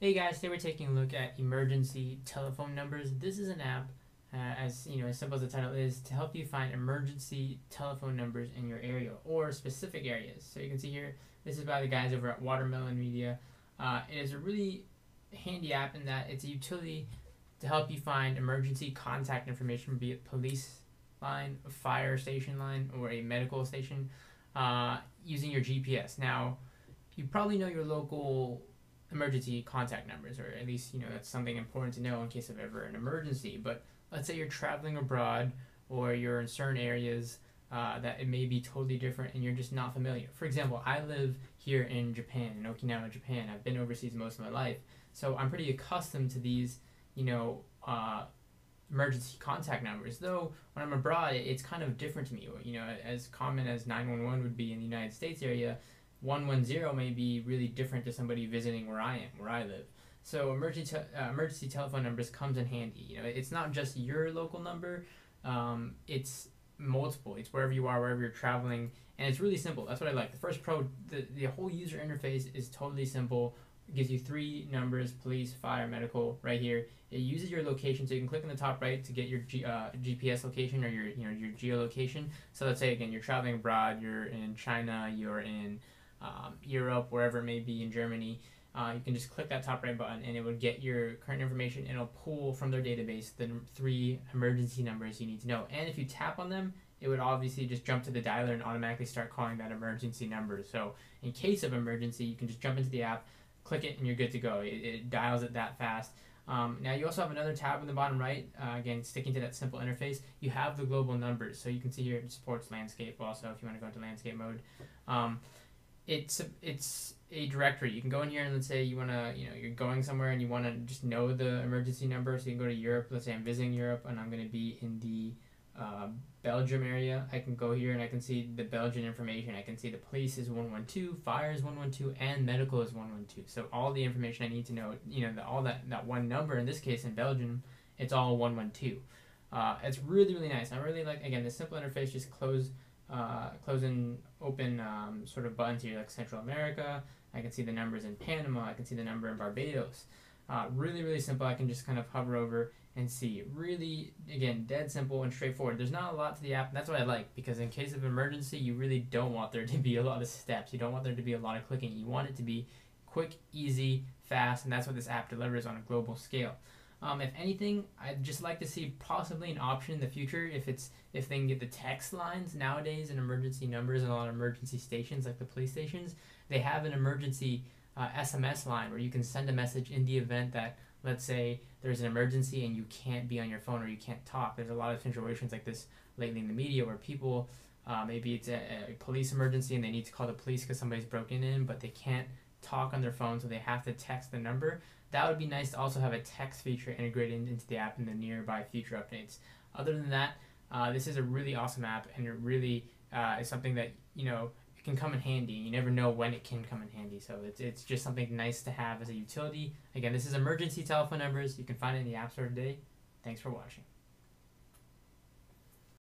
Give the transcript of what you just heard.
Hey guys, today we're taking a look at emergency telephone numbers. This is an app, as you know, as simple as the title is, to help you find emergency telephone numbers in your area or specific areas. So you can see here, this is by the guys over at Watermelon Media. It is a really handy app in that it's a utility to help you find emergency contact information, be it police line, a fire station line, or a medical station, using your GPS. Now, you probably know your local emergency contact numbers, or at least that's something important to know in case of ever an emergency. But let's say you're traveling abroad or you're in certain areas that it may be totally different and you're just not familiar. For example, I live here in Japan, in Okinawa, Japan. I've been overseas most of my life, so I'm pretty accustomed to these, you know, emergency contact numbers. Though when I'm abroad, it's kind of different to me. As common as 911 would be in the United States area, 110 may be really different to somebody visiting where I am, where I live. So emergency telephone numbers comes in handy. It's not just your local number. It's multiple. It's wherever you are, wherever you're traveling, and it's really simple. That's what I like. The first pro, the whole user interface is totally simple. It gives you three numbers: police, fire, medical. Right here, it uses your location, so you can click on the top right to get your GPS location or your geolocation. So let's say again you're traveling abroad, you're in China, you're in Europe, wherever it may be, in Germany. You can just click that top right button and it would get your current information and it'll pull from their database the three emergency numbers you need to know. And if you tap on them, it would obviously just jump to the dialer and automatically start calling that emergency number. So in case of emergency, you can just jump into the app, click it, and you're good to go. It dials it that fast. Now you also have another tab in the bottom right. Again, sticking to that simple interface, you have the global numbers. So you can see here it supports landscape also if you want to go into landscape mode. It's a directory. You can go in here and let's say you want to, you're going somewhere and you want to just know the emergency number. So you can go to Europe. Let's say I'm visiting Europe and I'm going to be in the Belgium area. I can go here and I can see the Belgian information. I can see the police is 112, fire is 112, and medical is 112. So all the information I need to know, all that one number, in this case in Belgium, it's all 112. It's really, really nice. I really like, again, the simple interface, just close and open sort of buttons here, like Central America. I can see the numbers in Panama. I can see the number in Barbados. Really, really simple. I can just kind of hover over and see. Really, again, dead simple and straightforward. There's not a lot to the app. That's what I like, because in case of emergency, you really don't want there to be a lot of steps. You don't want there to be a lot of clicking. You want it to be quick, easy, fast, and that's what this app delivers on a global scale. If anything, I'd just like to see possibly an option in the future if they can get the text lines nowadays in emergency numbers and a lot of emergency stations like the police stations. They have an emergency SMS line where you can send a message in the event that, let's say, there's an emergency and you can't be on your phone or you can't talk. There's a lot of situations like this lately in the media where people, maybe it's a police emergency and they need to call the police because somebody's broken in, but they can't talk on their phone, so they have to text the number. That would be nice to also have a text feature integrated into the app in the nearby future updates. Other than that, this is a really awesome app, and it really is something that it can come in handy. You never know when it can come in handy, so it's just something nice to have as a utility. Again, this is emergency telephone numbers. You can find it in the App Store today. Thanks for watching.